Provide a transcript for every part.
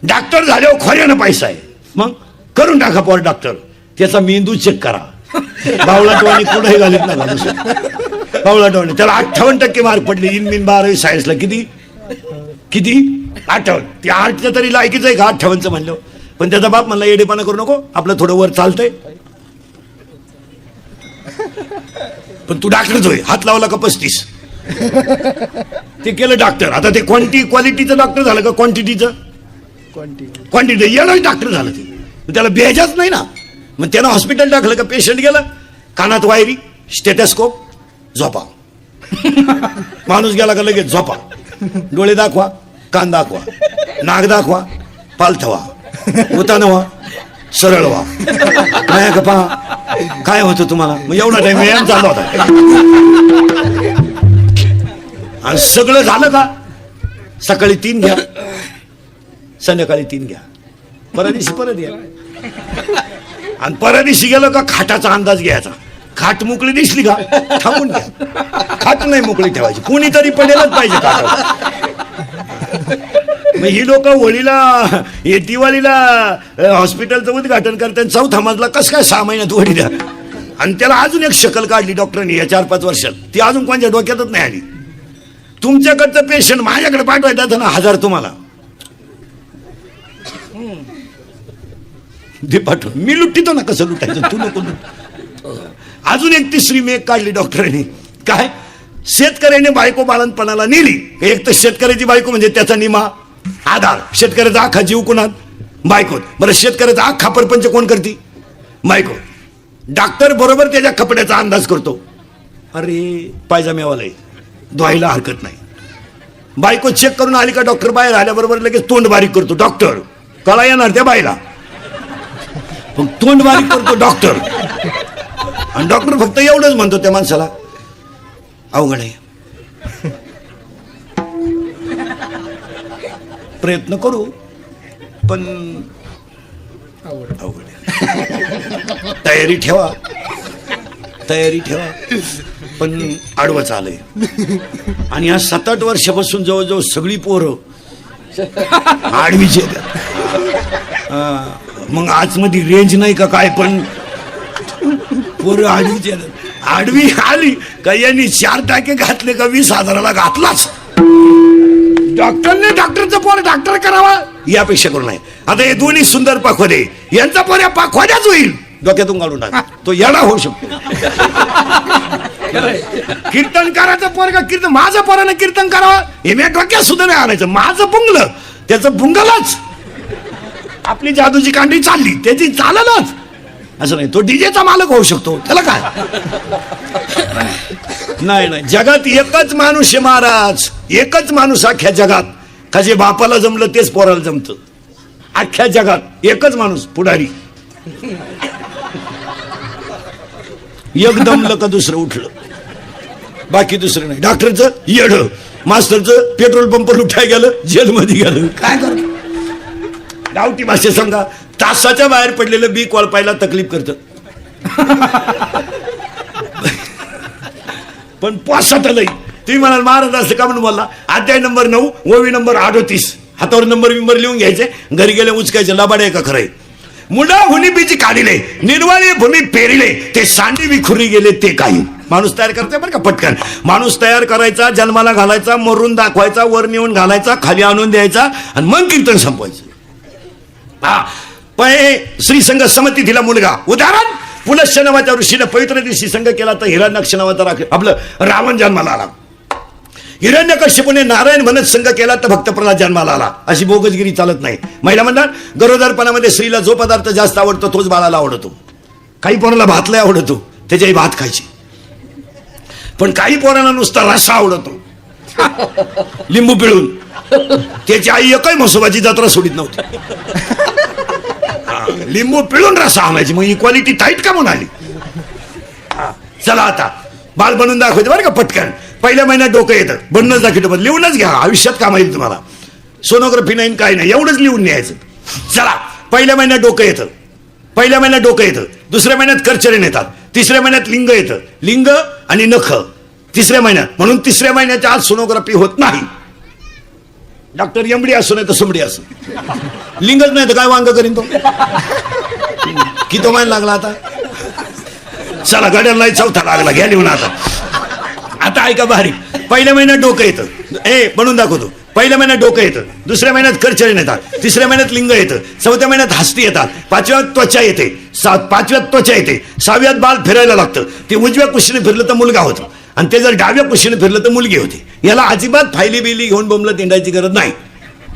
Doctor झाल्यावर खोऱ्यानं पैसा आहे, मग करून टाका पोर डॉक्टर. त्याचा मेंदू चेक करा. बावळाटवाणी कुठेही घालीत ना घालू. बावळाटवाणी त्याला 58% मार्क पडले. इन 12वी सायन्सला. किती 58. ते 8चं तरी लायकीच आहे का 58चं म्हणलं. पण त्याचा बाप म्हणला येडेपणा करू नको, आपलं थोडं वर चालतंय. पण तू डॉक्टरच होय, हात लावला का 35. ते केलं डॉक्टर. आता ते क्वालिटीचं डॉक्टर झालं का क्वांटिटीचं? क्वांटिटी येणार डॉक्टर झालं. ते त्याला बेजाच नाही ना. मग त्यानं हॉस्पिटल टाकलं का पेशंट गेला, कानात वायरी, स्टेथोस्कोप, झोपा. माणूस गेला का लगेच झोपा. डोळे दाखवा, कान दाखवा, नाक दाखवा, पालथवा, उतान व्हा, सरळ व्हा, काय का पहा काय होतं तुम्हाला. मग एवढा टाइम व्यायाम चालू होता. आणि सगळं झालं का सकाळी 3 घ्या, संध्याकाळी 3 घ्या, परदिवशी परत घ्या. आणि परदिवशी गेलं का खाटाचा अंदाज घ्यायचा. खाट मोकळी दिसली का थांबून घ्या. खाट नाही मोकळी ठेवायची, कोणीतरी पडेलच पाहिजे खाटावर. ही लोक होळीला दिवाळीला हॉस्पिटलचं उद्घाटन करतात. 4था मजला कसं काय 6 महिन्यात होळी द्या. आणि त्याला अजून एक शकल काढली डॉक्टरांनी या 4-5 वर्षात. ती अजून कोणत्या डोक्यातच नाही आली. तुमच्याकडचं पेशंट माझ्याकडे पाठवायचं ना 1000 तुम्हाला दे पाठवून. मी लुटितो ना, कसं लुटायचं तू नको. अजून एक 3री मेक काढली डॉक्टरांनी. काय शेतकऱ्याने बायको बाळणपणाला नेली. एक तर शेतकऱ्याची बायको म्हणजे त्याचा निमा आधार. शेतकऱ्याचा अख्खा जीव कुणात? बायकोत. बरं शेतकऱ्याचा अख्खा परपंच कोण करते? बायको. डॉक्टर बरोबर त्याच्या कपड्याचा अंदाज करतो. अरे पायजाम्यावाला धुवायला हरकत नाही. बायको चेक करून आली का डॉक्टर बाहेर आल्याबरोबर लगेच तोंड बारीक करतो डॉक्टर. कळा येणार त्या बाईला, पण तोंड बारीक करतो डॉक्टर. आणि डॉक्टर फक्त एवढंच म्हणतो त्या माणसाला, अवघड आहे, प्रयत्न करू पण अवघड आहे. तयारी ठेवा पण आडवं चालय. आणि या 7-8 वर्षापासून जवळजवळ सगळी पोरं आडवीची येतात. मग आजमध्ये रेंज नाही का काय, पण पोरं आडवीची येतात. आडवी आली का यांनी 4 टाके घातले का 20,000ला घातलाच. डॉक्टरने डॉक्टरचं पोर डॉक्टर करावा यापेक्षा करू नये. आता हे दोन्ही सुंदर पाखोदे, यांचा पोर या पाखोद्याच होईल. डोक्यातून काढून टाक, तो येडा होऊ शकतो. कीर्तनकाराचं पोरगा कीर्तन, माझं पोरानं कीर्तन करावं हे मी डोक्यात सुद्धा नाही आणायचं. माझं बुंगलं त्याचं बुंगलच. आपली जादूची कांडी चालली त्याची चाललच असं नाही. तो डीजेचा मालक होऊ शकतो, त्याला काय. नाही जगात एकच माणूस आहे महाराज, एकच माणूस अख्ख्या जगात. का जे बापाला जमलं तेच पोराला जमतं. अख्ख्या जगात एकच माणूस पुढारी. एक दमलं का दुसरं उठलं, बाकी दुसरं नाही. डॉक्टरचं येड, मास्तरचं पेट्रोल पंप लुटाय गेलं, जेलमध्ये गेलं. काय करतो गावठी भाषेत समजा तासाच्या बाहेर पडलेलं बी कोळपायला तकलीफ करतं. पण पासात लई. तुम्ही म्हणाल महाराज असं का म्हणून बोलला. अध्याय नंबर 9 ओवी नंबर 38 हातावर नंबर लिहून घ्यायचे. घरी गेले उचकायचे. लबाडे का खरंय. मुडा हुनी बीजी काढिले, निर्वाळे भूमी पेरिले, ते सांडी विखुरी गेले ते काही. माणूस तयार करते बरं का पटकन. माणूस तयार करायचा, जन्माला घालायचा, मरून दाखवायचा, वर नेऊन घालायचा, खाली आणून द्यायचा आणि मग कीर्तन संपवायचं. श्रीसंग समती दिला मुलगा. उदाहरण पुलश्च नावाच्या ऋषीनं पवित्र दिवशी संघ केला तर हिरण्यक्ष नावाचा आपलं रावण जन्माला आला. हिरण्यकश्यपूने नारायण म्हणत संघ केला तर भक्त प्रल्हाद जन्माला आला. अशी बोगसगिरी चालत नाही. महिला म्हणतात गरोदरपणामध्ये स्त्रीला जो पदार्थ जास्त आवडतो तोच बाळाला आवडतो. काही पोराला भात लय आवडतो, त्याच्याही भात खायची. पण काही पोरांना नुसता रस्सा आवडतो लिंबू पिळून. त्याची आई एकही म्हसोबाची जत्रा सोडित नव्हती. लिंबू पिळून रस्सा आणायची. मग इक्वालिटी टाईट का म्हणून आली. चला आता बाल बनवून दाखवायचं बरं का पटकन. पहिल्या महिन्यात डोकं येतं, बनणंच दाखवतो. लिहूनच घ्या, आयुष्यात काम येईल तुम्हाला. सोनोग्राफी नाही काय नाही, एवढंच लिहून न्यायचं. चला पहिल्या महिन्यात डोकं येतं, दुसऱ्या महिन्यात करचरण येतात, तिसऱ्या महिन्यात लिंग येतं, लिंग आणि नख तिसऱ्या महिन्यात. म्हणून तिसऱ्या महिन्याच्या आज सोनोग्राफी होत नाही. डॉक्टर एमडी असो नाही तर सुमडी असो, लिंगच नाही तर काय वांग करीन तो. किती महिना लागला आता. चला गाड्याला चौथा लागला, घ्या लिहून आता. आता ऐका भारी. पहिल्या महिन्यात डोकं येतं, बनवून दाखवतो. पहिल्या महिन्यात डोकं येतं, दुसऱ्या महिन्यात करचरण येतात, तिसऱ्या महिन्यात लिंग येतं, चौथ्या महिन्यात हस्ती येतात, पाचव्यात त्वचा येते, पाचव्यात त्वचा येते, सहाव्यात बाळ फिरायला लागतं. ते उजव्या कुशीने फिरलं तर मुलगा होतो, आणि ते जर डाव्या कुशीने फिरलं तर मुलगी होते. याला अजिबात फायली बिली घेऊन बोंबलं तिंडायची गरज नाही.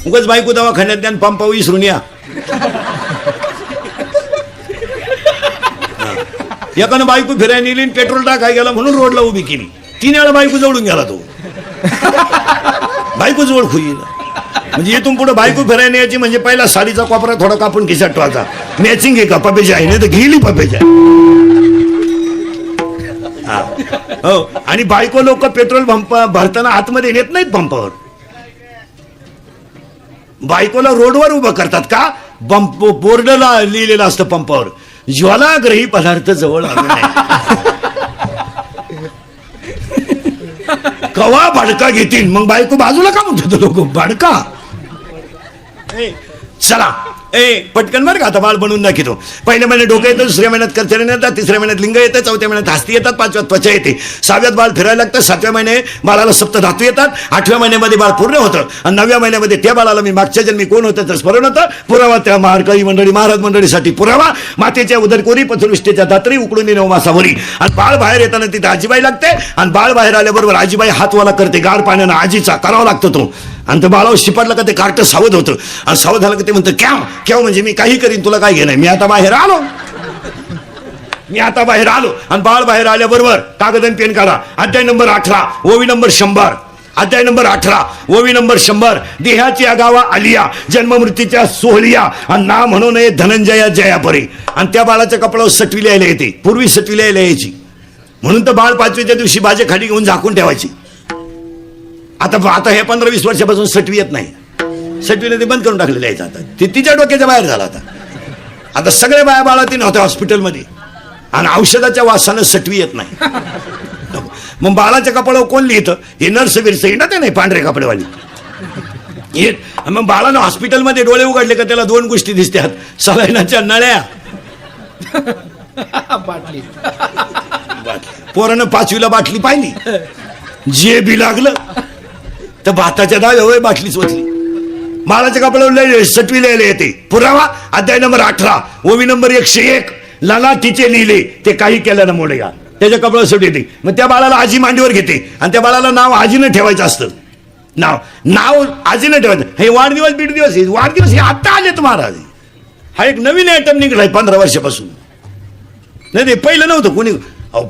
उगाच बायको दवाखान्यात द्या पंपा विसरून या. एकानं बायको फिरायला नेली, पेट्रोल टाकाय गेला म्हणून रोडला उभी केली. 3 वेळा बायको जवळून गेला तो. बायको जवळ खुई. म्हणजे इथून पुढे बायको फिरायला यायची म्हणजे पहिला साडीचा कोपरा थोडा कापून खिशात ठेवायचा. मॅचिंग आहे का पपेजा आहे, नाही तर घेली पपेजा. हो, आणि बायको लोक पेट्रोल पंप भरताना आतमध्ये नेत नाहीत पंपावर. बायकोला रोडवर उभं करतात का, बोर्डला लिहिलेलं असतं पंपावर, ज्वालाग्रही पदार्थ जवळ आणू नये. कवा भडका घेतील, मग बायको बाजूला का म्हणतो लोक भडका. चला पटकन बरं का, आता बाळ बनवून दाखवतो. पहिल्या महिन्यात डोकं येतं, दुसऱ्या महिन्यात करचरण येतात, तिसऱ्या महिन्यात लिंग येतं, चौथ्या महिन्यात हस्ती येतात, पाचव्यात त्वचा येते, सहाव्यात बाळ फिरायला लागतं, 7व्या महिने बाळाला सप्त धातू येतात, 8व्या महिन्यामध्ये बाळ पूर्ण होतं, आणि 9व्या महिन्यामध्ये त्या बाळाला मी मागच्या जन्मी कोण होतं तर स्मरण होतं. पुरावा त्या मारकळी मंडळी महाराज मंडळीसाठी पुरावा. मातेच्या उदरकोरी पथुरुष्टीच्या दात्री उकडून 9 मासावरी. आणि बाळ बाहेर येताना तिथे आजीबाई लागते, आणि बाळ बाहेर आल्याबरोबर आजीबाई हातवाला करते गार पाण्यानं, आजीचा करावा लागतो तो. आणि ते बाळावर शिपडलं का ते कार्ट सावध होतं, आणि सावध झालं का ते म्हणतं क्याव क्याव, म्हणजे मी काही करीन तुला काय घेणं, मी आता बाहेर आलो. आणि बाळ बाहेर आल्याबरोबर कागद आणि पेन काढा. अध्याय नंबर 18 ओवी नंबर 100. अध्याय नंबर 18 ओवी नंबर 100. देहाची आगावा आलिया, जन्म मृत्यूच्या सोहलिया, आणि ना म्हणू नये धनंजया जयापरी. आणि त्या बाळाच्या कपड्यावर सटवी लिहायला येते, पूर्वी सटवी लिहायला यायची, म्हणून तर बाळ 5वीच्या दिवशी बाजे खाली घेऊन झाकून ठेवायची. आता हे 15-20 वर्षापासून सटवी येत नाही. सटवीने ते बंद करून टाकलेलं आहे. आता ते तिच्या डोक्याच्या बाहेर झाला. आता सगळ्या बाया बाळातीन होत्या हॉस्पिटलमध्ये, आणि औषधाच्या वासानं सटवी येत नाही. मग बाळाच्या कपड्यावर कोण लिहितं, हे नर्स बिर्स ना, ते नाही पांढरे कपडेवाली येत. मग बाळानं हॉस्पिटलमध्ये डोळे उघडले का त्याला 2 गोष्टी दिसतात, सलाईनाच्या नळ्या, बाटली. पोरानं 5वीला बाटली पाहिली, जे बी लागलं तर भाताच्या डाव्या बाटलीच वाचली. बाळाच्या कपड्यावर सटवी लिहायला येते, पुरावा. अध्याय नंबर 18 ओवी नंबर 101. ललाटीचे लिहिले ते काही केल्यानं मोडेगा, त्याच्या कपड्यावर सटवी येते. मग त्या बाळाला आजी मांडीवर घेते, आणि त्या बाळाला नाव आजीनं ठेवायचं असतं. नाव आजीनं ठेवायचं. हे वाढदिवस बिडदिवस, वाढदिवस हे आता आलेत महाराज. हा एक नवीन आयटम निघलाय 15 वर्षापासून. नाही ते पहिलं नव्हतं कोणी.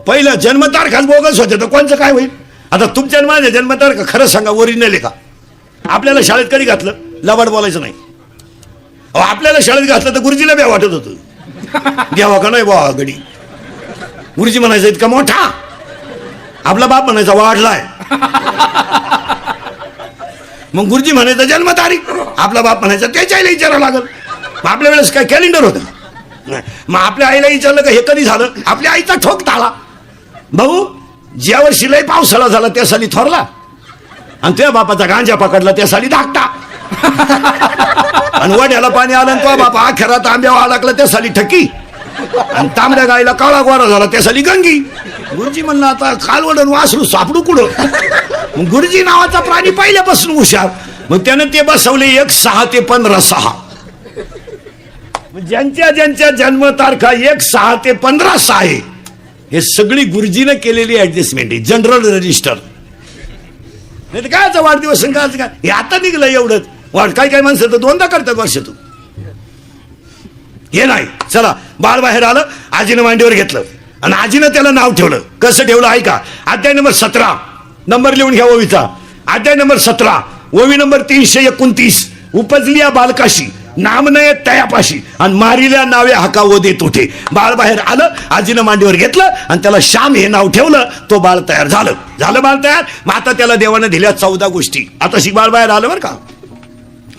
पहिलं जन्मतारखाच बोगस होते, तर कोणचं काय होईल. आता तुमच्या माझ्या जन्मतारखा खरं सांगा ओरिजिनल आहे का. आपल्याला शाळेत कधी घातलं, लबाड बोलायचं नाही. आपल्याला शाळेत घातलं तर गुरुजीला बी वाटत होतं, देवा का नाही बा गडी. गुरुजी म्हणायचं इतका मोठा, आपला बाप म्हणायचा वाढलाय. मग गुरुजी म्हणायचं जन्मतारीख, आपला बाप म्हणायचा त्याच्या आईला विचारावं लागल. मग आपल्या वेळेस काय कॅलेंडर होतं. मग आपल्या आईला विचारलं का हे कधी झालं, आपल्या आईचा ठोक ताळा. भाऊ ज्या वर्षी लय पावसाळा झाला त्या साली थोरला, आणि त्या बापाचा गांजा पकडला त्या साली धाकटा, आणि वड्याला पाणी आलं तो बापा अखेरात आंब्यावर अडकला त्या साली ठकी, आणि तांबड्या गायला काळा गोरा झाला त्या साली गंगी. गुरुजी म्हणलं आता कालवडून वासरू सापडू कुठं. गुरुजी नावाचा प्राणी पहिल्यापासून हुशार. मग त्यानं ते बसवले 1-6 ते 15-6. ज्यांच्या जन्मतारखा 1-6 ते 15-6 आहे. हे सगळी गुरुजीनं केलेली ऍडजस्टमेंट आहे, जनरल रजिस्टर. नाही तर काय वाढदिवस काय हे आता निघलं एवढंच. काही माणसं तर 2दा करतात वर्षातून. हे नाही. चला बाळ बाहेर आलं, आजीनं मांडीवर घेतलं, आणि आजीनं त्याला नाव ठेवलं. कसं ठेवलं ऐका. अध्याय नंबर 17 नंबर लिहून घ्या ओवीचा. अध्याय नंबर 17 ओवी नंबर 329. उपजली या बालकाशी नामनय तयापाशी, आणि मारिल्या नावे हाका वो देत उठे. बाळ बाहेर आलं, आजीनं मांडीवर घेतलं, आणि त्याला श्याम हे नाव ठेवलं. तो बाळ तयार झालं बाळ तयार. मग आता त्याला देवानं दिल्या 14 गोष्टी. आता बाळ बाहेर आलं बरं का,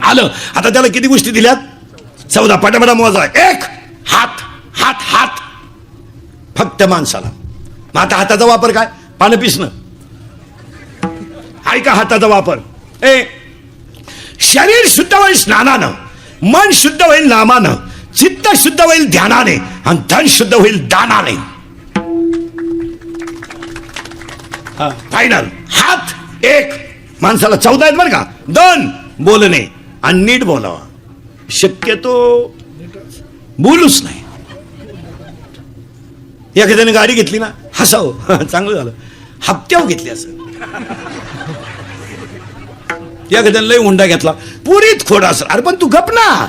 आलं. आता त्याला किती गोष्टी दिल्यात, 14. पटापटा मोजा. 1 हात, हात हात फक्त माणसाला. मग आता हाताचा वापर काय, पानं पिसणं. ऐका हाताचा वापर. शरीर शुद्ध होईल स्नानानं, मन शुद्ध होईल नामानं, चित्त शुद्ध होईल ध्यानाने आणि धन शुद्ध होईल दानाने. फायनल. हात एक, माणसाला 14 आहेत बरं का. 2 बोलणे आणि नीट बोलावा. शक्यतो बोलूच नाही. एखाद्याने गाडी घेतली ना, हसावं, चांगलं झालं. हप्त्यावर घेतली असं. एखाद्याने लय हुंडा घेतला, पुरीत खोडा असेल, अरे पण तू गप ना.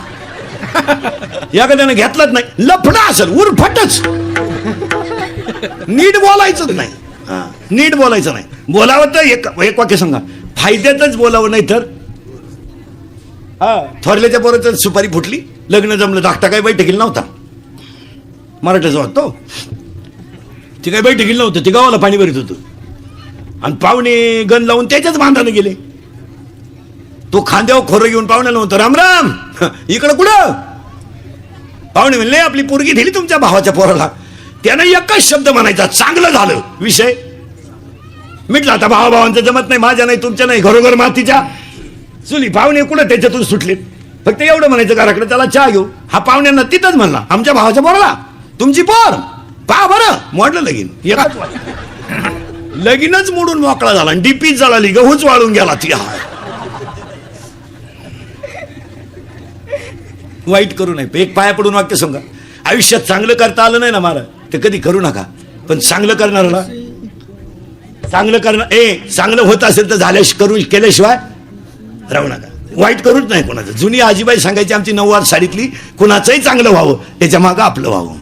एखाद्याने घेतलाच नाही, लफडा असेल, उरफटच. नीट बोलायचंच नाही. नीट बोलायचं नाही. बोलावं तर एक वाक्य सांगा, फायद्यातच बोलावं, नाही तर. थोरल्याच्या पोराचं सुपारी फुटली, लग्न जमलं, धाकटा काही बैठकीला नव्हता, मराठ्याचा होता तो. ती काही बैठकीला नव्हतं, ती गावाला पाणी भरीत होतं आणि पाहुणे गण लावून त्याच्याच बांधाने गेले. तो खांद्यावर खोरं घेऊन पाहुण्याला म्हणतो, राम राम, इकडं कुठं. पाहुणे म्हणले, आपली पोरगी दिली तुमच्या भावाच्या पोराला. त्यानं एकच शब्द म्हणायचा, चांगलं झालं, विषय मिटला. आता भावाभावांचं जमत नाही, माझ्या नाही, तुमच्या नाही, घरोघर मातीच्या चुली. पाहुणे कुठं त्याच्यातून सुटलेत. फक्त एवढं म्हणायचं, घराकडे त्याला चहा घेऊ. हा पाहुण्यांना तिथंच म्हणला, आमच्या भावाच्या पोराला तुमची पोर पहा बरं, मोडलं लगीन. लगीनच मोडून मोकळा झाला, डीपीच जळाली, गहूच वाळून गेला. ती वाईट करू नये. एक पाया पडून वाक्य सांगा, आयुष्यात चांगलं करता आलं नाही ना मला, ते कधी करू नका. पण चांगलं करणाऱ्याला चांगलं होत असेल तर केल्याशिवाय राहू नका. वाईट करूच नाही कोणाचं. जुनी आजीबाई सांगायची आमची 9वार साडीतली, कुणाचंही चांगलं व्हावं, त्याच्या मागं आपलं व्हावं.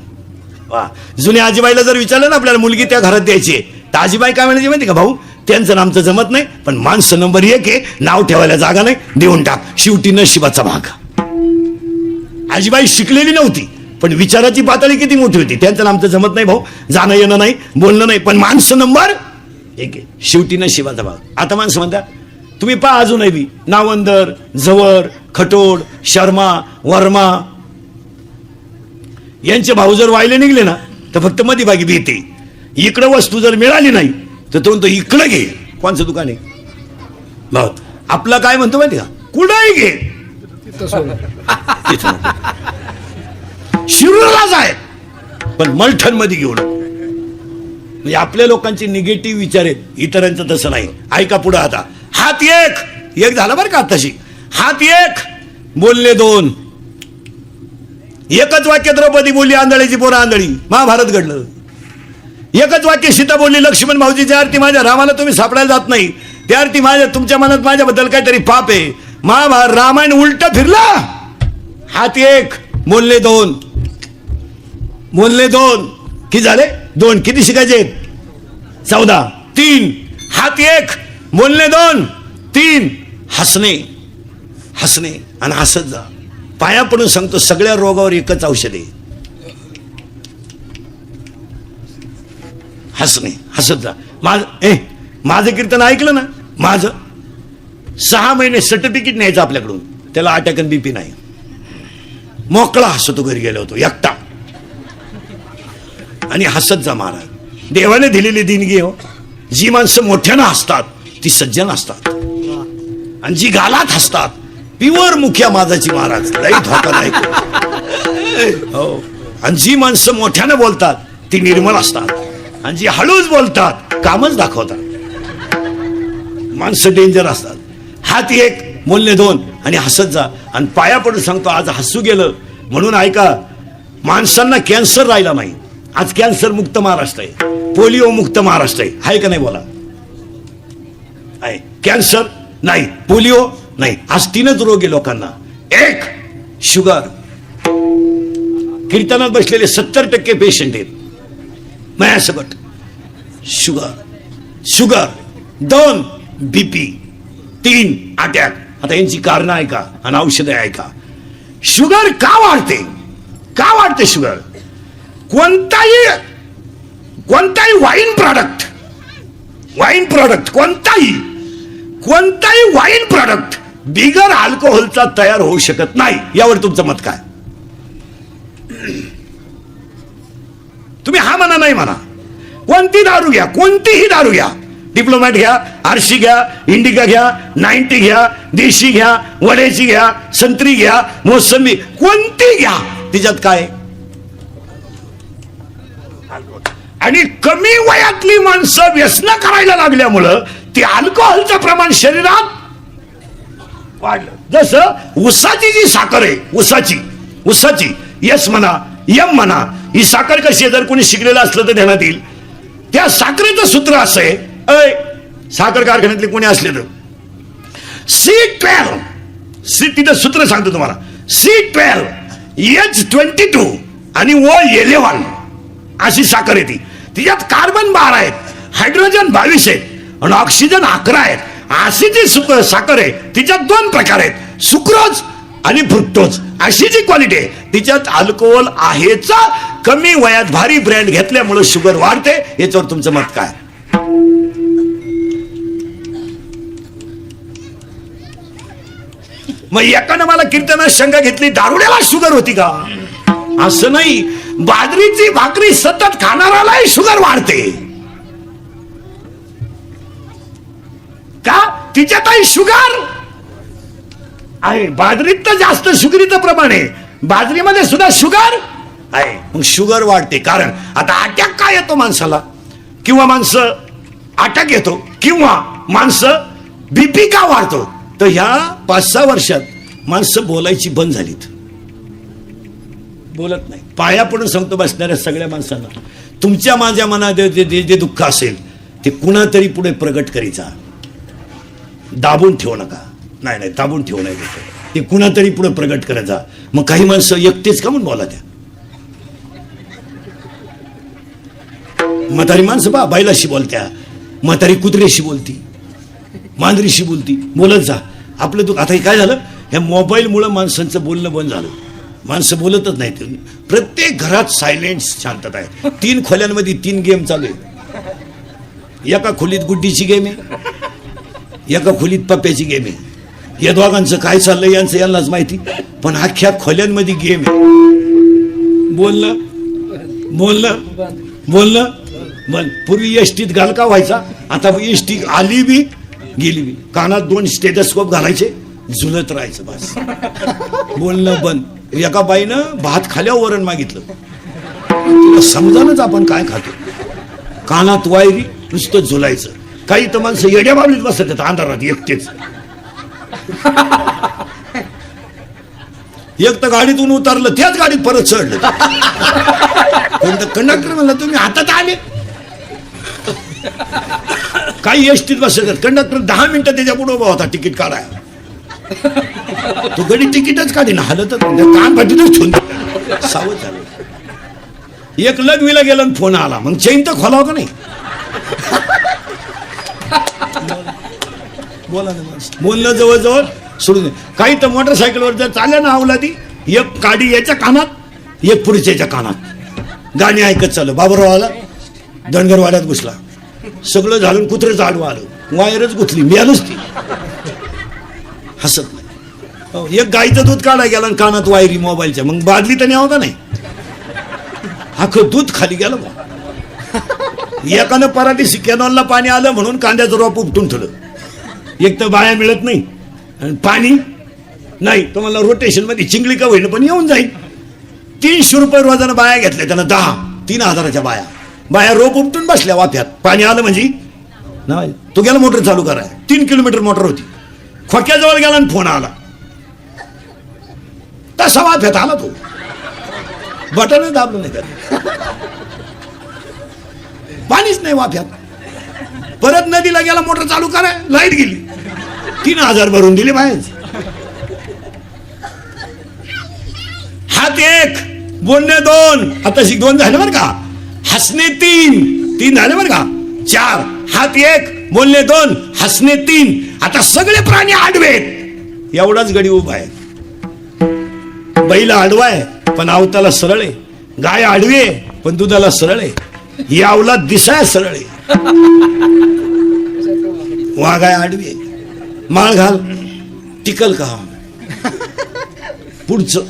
वा. जुन्या आजीबाईला जर विचारलं ना आपल्याला मुलगी त्या घरात द्यायची, तर आजीबाई काय म्हणायची माहिती का, भाऊ त्यांचं आमचं जमत नाही, पण माणसं नंबर 1 आहे, नाव ठेवायला जागा नाही, देऊन टाक, शेवटी नशिबाचा भाग. आजीबाई शिकलेली नव्हती, पण विचाराची पातळी किती मोठी होती. त्यांचं आमचं जमत नाही भाऊ, जाणं येणं नाही, बोलणं नाही, पण माणसं नंबर 1 आहे, शेवटी नशिबाचा भाग. आता माणसं म्हणतात, तुम्ही पहा अजूनही बी नावंदर, झवर, खटोड, शर्मा, वर्मा यांचे भाऊ जर वायले निघले ना, तर फक्त मध्ये भागी भीते. इकडं वस्तू जर मिळाली नाही तर तो म्हणतो इकडं घे. कोणचं दुकान आहे भाऊ? आपला काय म्हणतो माहिती का, कुठंही घे, शिरूरला जाय, पण मलठण मध्ये घेऊन. म्हणजे आपल्या लोकांचे निगेटिव्ह विचार आहेत, इतरांचं तसं नाही. ऐका पुढे. आता हात एक झाला बरं का आताशी. हात एक, बोलले 2. एकच वाक्य द्रौपदी बोलली, आंधळीची पोरं आंधळी, महाभारत घडलं. एकच वाक्य सीता बोलली, लक्ष्मण भाऊजी ज्या अर्थी माझ्या रामाला तुम्ही सापडायला जात नाही, त्या अर्थी तुमच्या मनात माझ्याबद्दल काहीतरी पाप आहे. महाभारत रामायण उलट फिरला. हात एक, बोलले 2. बोलले 2 किती झाले? 2. किती शिकायचे? 14. 3. हात एक, बोलणे 2. 3. हसणे आणि हसत जा. पाया पडून सांगतो, सगळ्या रोगावर एकच औषध आहे, हसणे. हसत जा. माझं कीर्तन ऐकलं ना, माझं 6 महिने सर्टिफिकेट न्यायचं आपल्याकडून, त्याला अटॅक आणि BP नाही. मोकळा हसतो घरी गेलो होतो एकटा. आणि हसत जा महाराज. देवाने दिलेली देणगी हो. जी माणसं मोठ्यानं हसतात ती सज्जन असतात, आणि जी गालात हसतात प्युअर मुख्या माझाची महाराज, लई धोकादायक हो. आणि जी माणसं मोठ्यानं बोलतात ती निर्मळ असतात, आणि जी हळूच बोलतात कामच दाखवतात. माणसं डेंजर असतात. हात एक, बोलणे 2 आणि हसत जा. आणि पाया पडून सांगतो, आज हसू गेलं म्हणून ऐका, माणसांना कॅन्सर राहिला नाही. आज कॅन्सर मुक्त महाराष्ट्र आहे, पोलिओ मुक्त महाराष्ट्र आहे का नाही? बोला. आहे कॅन्सर नाही, पोलिओ नाही. आज 3च रोग आहे लोकांना. 1 शुगर. कीर्तनात बसलेले 70% पेशंट आहेत माझ्यासकट. शुगर. 2 BP. 3 अटॅक. आता यांची कारणं ऐका आणि औषधं ऐका. शुगर का वाढते शुगर? कोणताही वाईन प्रॉडक्ट कोणताही वाईन प्रॉडक्ट बिगर अल्कोहोलचा तयार होऊ शकत नाही. यावर तुमचं मत काय? तुम्ही हा म्हणा नाही म्हणा. कोणतीही दारू घ्या, डिप्लोमॅट घ्या, आरशी घ्या, इंडिका घ्या, 90 घ्या, देशी घ्या, वड्याची घ्या, संत्री घ्या, मोसंबी कोणती घ्या, तिच्यात काय. आणि कमी वयातली माणसं व्यसन करायला लागल्यामुळं ते अल्कोहोलचं प्रमाण शरीरात वाढलं. जसं ऊसाची जी साखर आहे, ऊसाची यस म्हणा, यम म्हणा, ही साखर कशी आहे, जर कोणी शिकलेलं असलं तर ध्यानात येईल. त्या साखरेचं सूत्र असं आहे, साखर कारखान्यातले कोणी असले तर C12, तिथं सूत्र सांगतो तुम्हाला, C12 H22 आणि O11 अशी साखर आहे ती. तिच्यात कार्बन 12 आहेत, हायड्रोजन 22 आहेत आणि ऑक्सिजन 11 आहेत. अशी जी साखर आहे तिच्यात 2 प्रकार आहेत, सुक्रोज आणि फ्रुक्टोज. अशी जी क्वालिटी आहे तिच्यात अल्कोहोल आहेच. कमी वयात भारी ब्रँड घेतल्यामुळे शुगर वाढते. याच्यावर तुमचं मत काय. मग एकानं मला कीर्तनात शंका घेतली, दारुड्याला शुगर होती का. असं नाही, बाजरीची भाकरी सतत खाणाऱ्यालाही शुगर वाढते का. तिच्यातही शुगर आहे. बाजरीत तर जास्त शुगरीचं प्रमाण आहे, बाजरीमध्ये सुद्धा शुगर आहे. मग शुगर वाढते कारण आता अटॅक का येतो माणसाला, किंवा माणसं अटॅक येतो, किंवा माणसं बीपी का वाढतो. तर ह्या 5-6 वर्षात माणसं बोलायची बंद झालीत, बोलत नाही. पाया पडून सांगतो बसणाऱ्या सगळ्या माणसांना, तुमच्या माझ्या मनात जे दुःख असेल ते कुणातरी पुढे प्रगट करीचा, दाबून ठेवू नका. नाही, दाबून ठेवू नये, ते कुणातरी पुढे प्रगट करायचा. मग काही माणसं एकटेच का म्हणून बोला, त्या म्हातारी माणसं बा बैलाशी बोलत्या, म्हातारी कुत्र्याशी बोलती, मांजरीशी बोलती, बोलत जा आपलं दुःख. आता काय झालं, ह्या मोबाईलमुळं माणसांचं बोलणं बंद झालं, माणसं बोलतच नाहीत. प्रत्येक घरात सायलेंट शांतता आहे. 3 खोल्यांमध्ये 3 गेम चालू आहे. एका खोलीत गुड्डीची गेम आहे, एका खोलीत पप्प्याची गेम आहे. या दोघांचं काय चाललंय यांचं यांनाच माहिती, पण अख्ख्या खोल्यांमध्ये गेम आहे. बोलणं बंद. पूर्वी एसटीत घालका व्हायचा, आता एसटी आली बी गेली बी, कानात 2 स्टेथोस्कोप घालायचे, झुलत राहायचं बस. बोलणं बंद. एका बाईनं भात खाल्यावर वरण मागितलं, तिला समजानच आपण काय खातो. कानात वायरी, नुसतं झुलायचं. काही तर माणसं येड्या बाबलीत बसत अंधारात एकटेच. एक तर गाडीतून उतरलं, त्याच गाडीत परत चढलं. कंडक्टर म्हणला तुम्ही हातात आले. काही एसटीत बसत, कंडक्टर 10 मिनिटं त्याच्या पुढे उभा होता तिकीट काढाय. तो गडी तिकीटच काढी ना, हलतच कान पाठीतच ठेवून सावध झालं. एक लग्नीला गेला फोन आला, मग चैन तर खोलाव का नाही. बोलणं जवळजवळ सोडून. काही तर मोटरसायकलवर जर चालल्या ना अवलादी, एक काडी याच्या कानात, एक पुढच्याच्या कानात, गाणी ऐकत चाललं. बाबूराव आला, धनगरवाड्यात घुसला, सगळं झालं, कुत्रं आडवं आलं, वायरच गुथली, मिळालंच ती. हसत नाही. एक गाईचं दूध काढायला गेला, कानात वायरी मोबाईलच्या, मग बादली तर न्यावं का नाही, अख्खं दूध खाली गेलं. एकानं पराठी कॅनॉलला पाणी आलं म्हणून कांद्याचं रोप उपटून ठेवलं. एक तर बाया मिळत नाही आणि पाणी नाही, तुम्हाला रोटेशन मध्ये चिंगळी का होईल पण येऊन जाईल. 300 रुपये रोजानं बाया घेतल्या त्यानं, 3,000च्या बाया रोप उपटून बसल्या वाफ्यात. पाणी आलं म्हणजे नाही, तो गेला मोटर चालू कराय, 3 किलोमीटर मोटर होती. खोक्याजवळ गेला आणि फोन आला, तसा वाफ्यात आला तो, बटन दाबलं नाही त्याने, पाणीच नाही वाफ्यात. परत नदीला गेला, मोटर चालू कराय, लाईट गेली, 3,000 भरून दिले बाहेर. हात 1, बोलणे 2, आता 2 झाले बरं का, हसणे 3 झाले बरं का, 4. हात 1, बोलणे 2, हसणे 3. आता सगळे प्राणी आडवेत, एवढाच गडी उभा आहे. बैल आडवा आहे पण आवताला सरळ आहे, गाय आडवी आहे पण दुधाला सरळ आहे, ही अवलाद दिसाय सरळ आहे. वाघाय आडवी आहे, माळ घाल टिकल का. पुढचं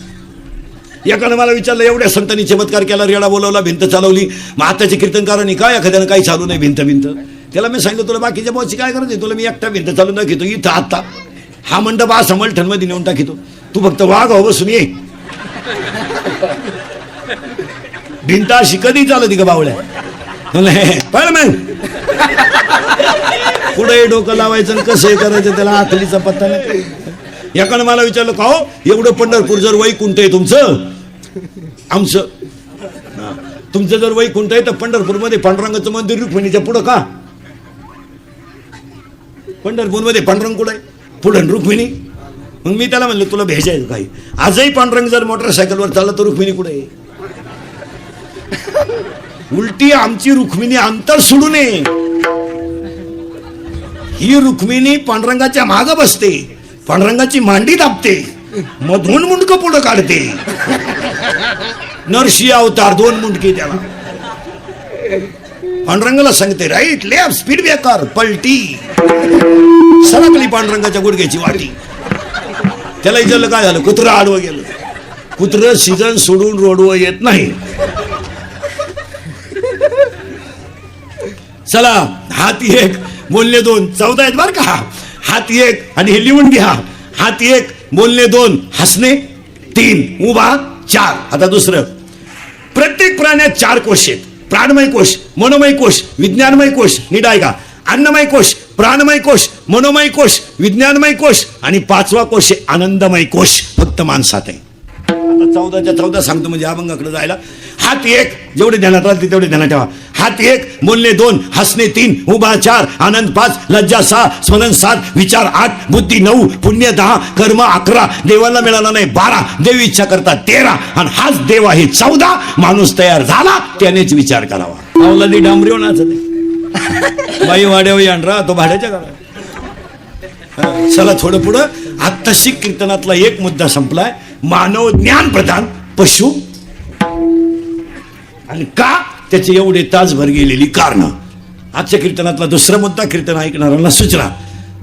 एकानं मला विचारलं, एवढ्या संतांनी चमत्कार केला, रेडा बोलवला, भिंत चालवली, मग आताच्या कीर्तनकारांनी काय एखाद्यानं काही चालू नाही भिंत. त्याला मी सांगितलं तुला बाकीच्या बॉसची काय गरज आहे, तुला मी एकटा भिंत चालून दाखवतो इथं आता हा मंडप असा मलठणमध्ये नेऊन टाकितो, तू फक्त वाघ हो बसून ये. भिंत अशी कधी चालत का बावळ्या, पण मग पुढे डोकं लावायचं आणि कसं करायचं त्याला आखलीचा पत्ता नाही. एकानं मला विचारलं का हो एवढं पंढरपूर जर वैकुंठ आहे तुमचं, आमचं तुमचं जर वैकुंठ आहे तर पंढरपूरमध्ये पांडुरंगाचं मंदिर रुक्मिणीच्या पुढं का, पंढरपूरमध्ये पांडुरंग कुठं आहे, पुढं रुक्मिणी. मग मी त्याला म्हणलं तुला भेजायचं काही, आजही पांडुरंग जर मोटरसायकलवर चालला तर रुक्मिणी कुठे आहे. उलटी आमची रुक्मिणी अंतर सोडू नये, ही रुक्मिणी पांडुरंगाच्या माग बसते, पांडुरंगाची मांडी दाबते, मधून मुंडकं पुढं काढते. नरशी अवतार 2 मुंडकी त्याला. पांडुरंगाला सांगते राईट लेफ्ट स्पीड ब्रेकर पलटी, सरकली पांडुरंगाच्या गुडघ्याची वाटी. त्याला विचारलं काय झालं, कुत्रं आडवं गेलं. कुत्रं सीझन सोडून रोडवर येत नाही. चला हाती 1 बोलणे 2 14 आहेत बर का. हाती 1 आणि हे लिहून घ्या. हाती 1 बोलणे 2 हसणे 3 उभा 4. आता दुसरं, प्रत्येक प्राण्यात 4 कोश आहेत, प्राणमय कोश, मनोमय कोश, विज्ञानमय कोश. नीट ऐका, अन्नमय कोश, प्राणमय कोश, मनोमय कोश, विज्ञानमय कोश आणि 5वा कोश आहे आनंदमय कोश. फक्त माणसात आहे. आता 14च्या 14 सांगतो म्हणजे अभंगाकडे जायला. हाती 1 जेवढे ध्यानात राहते तेवढे ध्यानात ठेवा. हाती 1 बोलणे 2 हसणे 3 उभा 4 आनंद 5 लज्जा 6 स्मरण 7 विचार 8 बुद्धी 9 पुण्य 10 कर्म 11 देवाला मिळाला नाही 12 देव इच्छा करता 13 आणि हाच देव आहे 14. माणूस तयार झाला त्यानेच विचार करावा. अवलादी डांबरीव नाचते बाई वाड्यावर आणरा तो भाड्याच्या घरात. चला थोडं पुढं. आत्ताशी कीर्तनातला एक मुद्दा संपलाय, मानव ज्ञान प्रधान पशु, आणि का त्याचे एवढे तासभर गेलेली कारण. आजच्या कीर्तनातला दुसरा मुद्दा, कीर्तन ऐकणाऱ्यांना सूचना,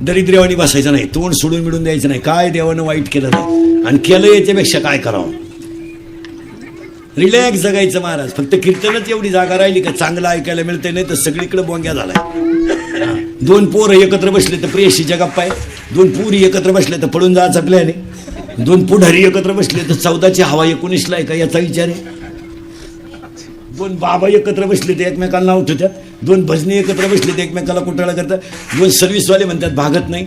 दरिद्र्यवाणी बसायचं नाही, तोंड सोडून मिळून द्यायचं नाही. काय देवानं वाईट केलं नाही आणि केलं याच्यापेक्षा काय करावं, रिलॅक्स जगायचं महाराज. फक्त कीर्तनच एवढी जागा राहिली का चांगलं ऐकायला मिळतंय, नाही तर सगळीकडे बोंग्या झालाय. 2 पोरं एकत्र बसले तर प्रेयशीच्या गप्पा आहे, 2 पुरी एकत्र बसले तर पळून जायचा प्लॅन आहे, 2 पुढारी एकत्र बसले तर 14ची हवा 19ला आहे का याचा विचार आहे, 2 बाबा एकत्र बसले तर एकमेकाला नाव ठेवतात, 2 भजनी एकत्र बसले तर एकमेकाला कुटाळा करतात, 2 सर्व्हिसवाले म्हणतात भागत नाही,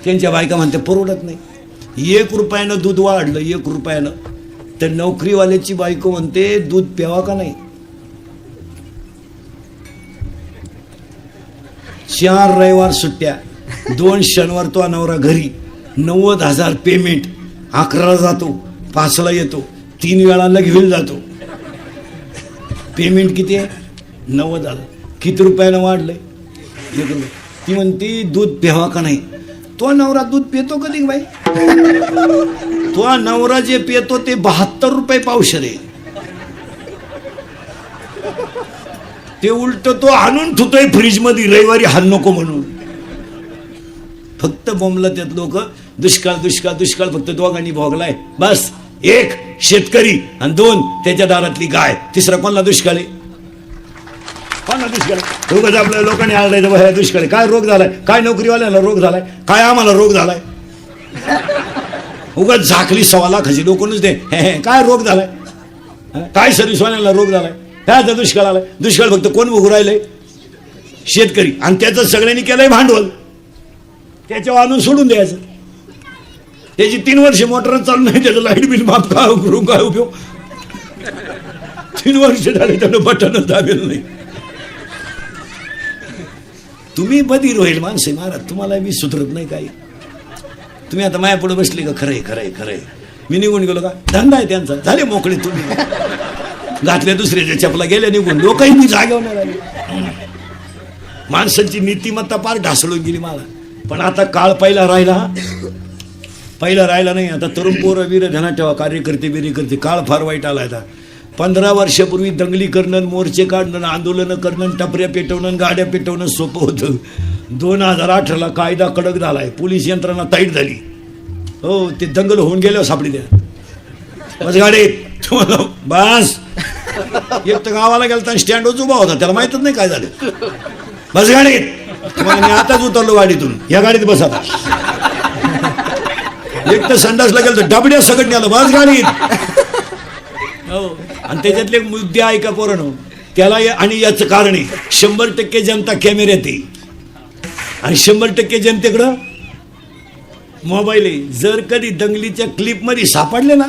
त्यांच्या बायका म्हणतात परवडत नाही. 1 रुपयानं दूध वाढलं 1 रुपयानं तर नोकरीवाल्याची बायको म्हणते दूध प्यावा का नाही. 4 रविवार सुट्ट्या, 2 शनिवार तो नवरा घरी, 90,000 पेमेंट, 11ला जातो 5ला येतो, 3 वेळाला घेऊन जातो. पेमेंट किती आहे 90,000. किती रुपयानं वाढलंय 1 रुपये. ती म्हणती दूध प्यावा का नाही. तो नवरा दूध पितो कधी बाई, तो नवरा जे पितो ते 72 रुपये पावशेर आहे. ते उलट तो आणून ठेवतोय फ्रीज मध्ये रविवारी हाल नको म्हणून. फक्त बोंबला त्यात लोक दुष्काळ दुष्काळ दुष्काळ फक्त दोघांनी भोगलाय बस. 1 शेतकरी आणि 2 त्याच्या दारातली गाय. तिसरा कोणला दुष्काळ आहे, कोणला दुष्काळ. रोगच आपल्या लोकांनी आणलाय दुष्काळ. काय रोग झालाय, काय नोकरीवाल्याला रोग झालाय, काय आम्हाला रोग झालाय. उगाच झाकली 1.25 लाखाची लोकच दे काय रोग झालाय, काय सर्व्हिसवाल्याला रोग झालाय, काय दुष्काळ आलाय. दुष्काळ फक्त कोण भोगू राहिलंय, शेतकरी. आणि त्याचं सगळ्यांनी केलंय भांडवल, त्याच्यावर आणून सोडून द्यायचं. त्याची 3 वर्ष मोटर चालू नाही, त्याचं लाईट बिल माफ काय करून काय उपयोग. 3 वर्ष झाले त्यानं बटनच दाबेल नाही. तुम्ही बधीर होईल माणसे महाराज, तुम्हाला मी सुधरत नाही काही. तुम्ही आता माया पुढे बसले का खरंय खरंय खरंय, मी निघून गेलो का धंदा आहे त्यांचा, झाले मोकळे. तुम्ही घातल्या दुसऱ्याच्या चपला गेल्या निघून, लोकही मी जागेवर आले. माणसांची नीतिमत्ता पार ढासळून गेली मला. पण आता काळ पहिला राहिला नाही. आता तरुण पोरं वीर ध्यानात ठेवा, कार्यकर्ते बिरीकर्ते, काळ फार वाईट आला. आता 15 वर्षापूर्वी दंगली करणं, मोर्चे काढणं, आंदोलनं करणं, टपऱ्या पेटवणं, गाड्या पेटवणं सोपं होतं. 2018ला कायदा कडक झालाय, पोलीस यंत्रणा ताईट झाली. हो, ते दंगल होऊन गेल्यावर सापडी द्या बस गाडी तुम्हाला बस. एक तर गावाला गेला आणि स्टँडवर उभा होता, त्याला माहितच नाही काय झालं. बस गाडीत, तुम्हाला मी आताच उतरलो गाडीतून, या गाडीत बस आता. एक तर संडासला गेलं तर डबड्या सगळं आलं, बस गाडीत. आणि त्याच्यातले मुद्दे ऐका पोरांनो, त्याला आणि याचं कारण आहे 100% जनता कॅमेऱ्यात आहे आणि 100% जनतेकडं मोबाईल आहे. जर कधी दंगलीच्या क्लिप मध्ये सापडले ना,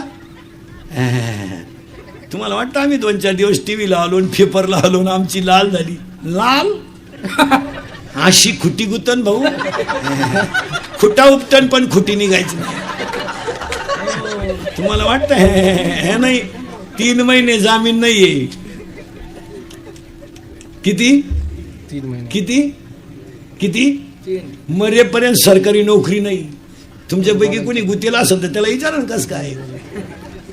तुम्हाला वाटतं आम्ही 2-4 दिवस टीव्हीला आलो, पेपरला आलो, आमची लाल झाली. लाल अशी खुटी गुतन भाऊ, खुटा उपटन पण खुटी निघायची नाही. तुम्हाला वाटतं हे नाही, 3 महिने जामीन नाहीये. किती 3 महिने किती किती मरेपर्यंत सरकारी नोकरी नाही. तुमच्यापैकी कोणी गुतेला असेल तर त्याला विचारा ना कसं काय.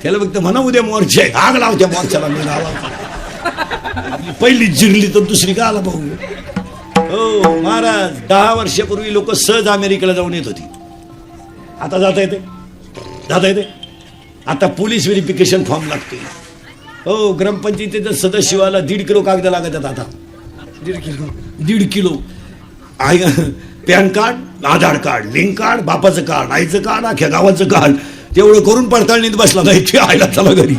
त्याला फक्त म्हणा उद्या मोर्चा आहे, आग लावत्या मोर्चाला. मी गावात पहिली जिरली तर दुसरी का आला भाऊ. हो महाराज, 10 वर्षापूर्वी लोक सहज अमेरिकेला जाऊन येत होती. आता जाता येते. आता पोलीस व्हेरिफिकेशन फॉर्म लागते. हो, ग्रामपंचायतीच्या सदस्याला 1.5 किलो कागद लागतात. आता 1.5 किलो पॅन कार्ड, आधार कार्ड, लिंक कार्ड, बापाचं कार्ड, आईचं कार्ड, अख्ख्या गावाचं कार्ड, तेवढं करून पडताळणीत बसला नाही ते आयला चला घरी.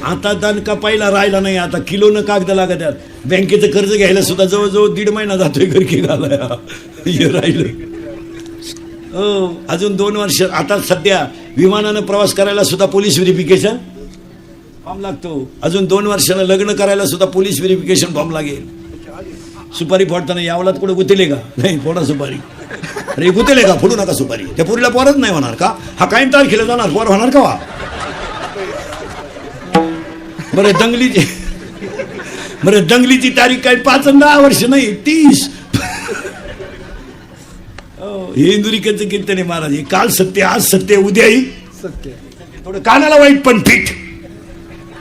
आता दणका पहिला राहिला नाही. आता किलोनं कागद लागतात. बँकेचं कर्ज घ्यायला सुद्धा जवळजवळ 1.5 महिना जातोय घरकी घालाया. हे राहिलं. हो, अजून 2 वर्ष. आता सध्या विमानानं प्रवास करायला सुद्धा पोलीस व्हेरिफिकेशन फॉर्म लागतो. अजून 2 वर्षानं लग्न करायला सुद्धा पोलीस व्हेरिफिकेशन फॉर्म लागेल. सुपारी फोडताना यावलात कुठे गुतेले का? नाही, फोडा सुपारी. अरे गुतेले का? फोडू नका सुपारी. त्या पोरीला पोरच नाही होणार का? हा काही तारखेला जाणार, पोर होणार का? बरं दंगलीची तारीख काय 5 आणि 10 वर्ष नाही, 30. हे इंदुरीकरचं कीर्तन आहे महाराज. हे काल सत्य, आज सत्य, उद्याही सत्य. थोडं कानाला वाईट पण फिट.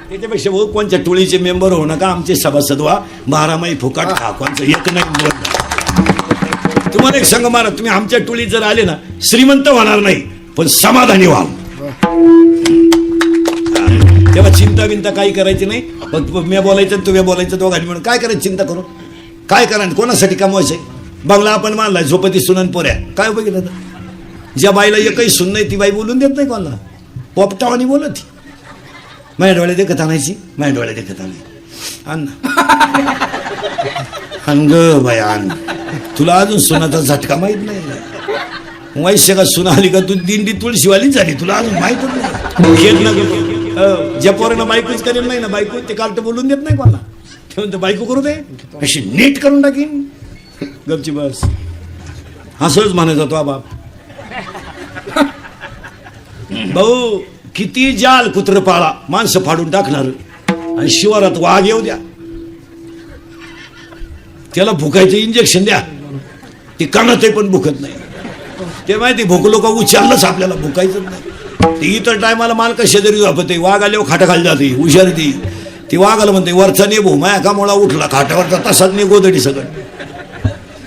त्याच्यापेक्षा भाऊ कोणत्या टोळीचे मेंबर होऊ नका, आमचे सभासद व्हा, 12 माही फुकाट खा, कोणचं एक नाही. तुम्हाला एक सांगा महाराज, तुम्ही आमच्या टोळीत जर आले ना, श्रीमंत होणार नाही पण समाधानी व्हा. तेव्हा चिंता बिंता काही करायची नाही. मी बोलायचं तुम्ही बोलायचं, दोघांनी म्हणून काय करायचं चिंता करून. काय करा, कोणासाठी कमवायचंय? बंगला आपण मानलाय, झोपती सुनन पोऱ्या, काय उपयोग केला? ज्या बाईला एकही सुन नाही ती बाई बोलून देत नाही कोणाला, पोपटावानी बोलत. माझ्या डोळ्या देखत आणायची, माझ्या डोळ्या देखत आणायची. अन ग बाया अन्न, तुला अजून सुनाचा झटका माहित नाही. वैश्य का सुना आली का तू दिंडी तुळशीवाली झाली, तुला अजून माहितच नाही. ज्या पोरांना बायकोच करेल नाही ना, बायको ते कालट बोलून देत नाही कोणाला. ते म्हणते बायको करू दे, अशी नीट करून टाकीन. गपची बस, असंच म्हणायचा तो बाप. भाऊ किती जाल कुत्र पाळा, माणसं फाडून टाकणार. आणि शिवारात वाघ येऊ द्या, त्याला भुकायचं इंजेक्शन द्या, ते कानात पण भुकत नाही. ते माहिती भुकलो का उच्चारलंच आपल्याला, भुकायचं नाही. ते इतर टायमाला मालका शेजारी झोपते, वाघ आल्यावर खाटाखाली जाते, हुशार ती वाघाला म्हणते वरचा नेबो माया का मोळा उठला खाटावरचा, तसाच ने गोदडी सगळं.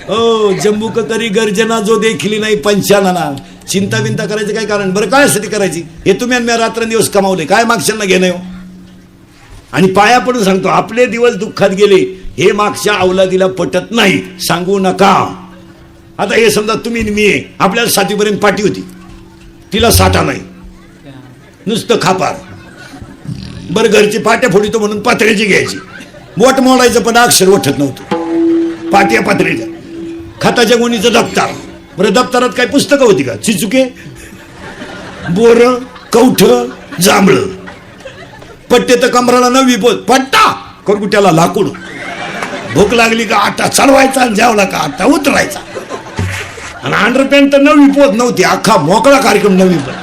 हो, जम्बूक करी गर्जना जो देखली नाही पंचाना. चिंता बिंता करायचं काय कारण? बरं काय साठी करायची? हे तुम्ही आणि मी रात्रंदिवस कमावले, काय मागच्यांना घेणं हो? आणि पाया पडून सांगतो, आपले दिवस दुःखात गेले हे मागच्या अवलादीला पटत नाही, सांगू नका. आता हे समजा तुम्ही मी आहे, आपल्याला 7वीपर्यंत पाठी होती, तिला 60 नाही, नुसतं खापार. बरं घरची पाट्या फोडितो म्हणून पातळीची घ्यायची, बोट मोडायचं पण अक्षर उठत नव्हतं. पाट्या पातळीच्या खताच्या गोणीचं दप्तर. बरं दप्तरात काय पुस्तकं होती का? चिचुके, बोर, कवठ, जांभळ. पट्टे तर कमराला 9वी पोत, पट्टा करकुट्याला लाकूड. भूक लागली का आटा चढवायचा, जेवला का आटा उतरायचा. आणि अंडरपॅन्ट तर 9वी पोत नव्हती, अख्खा मोकळा कार्यक्रम 9वी पोत.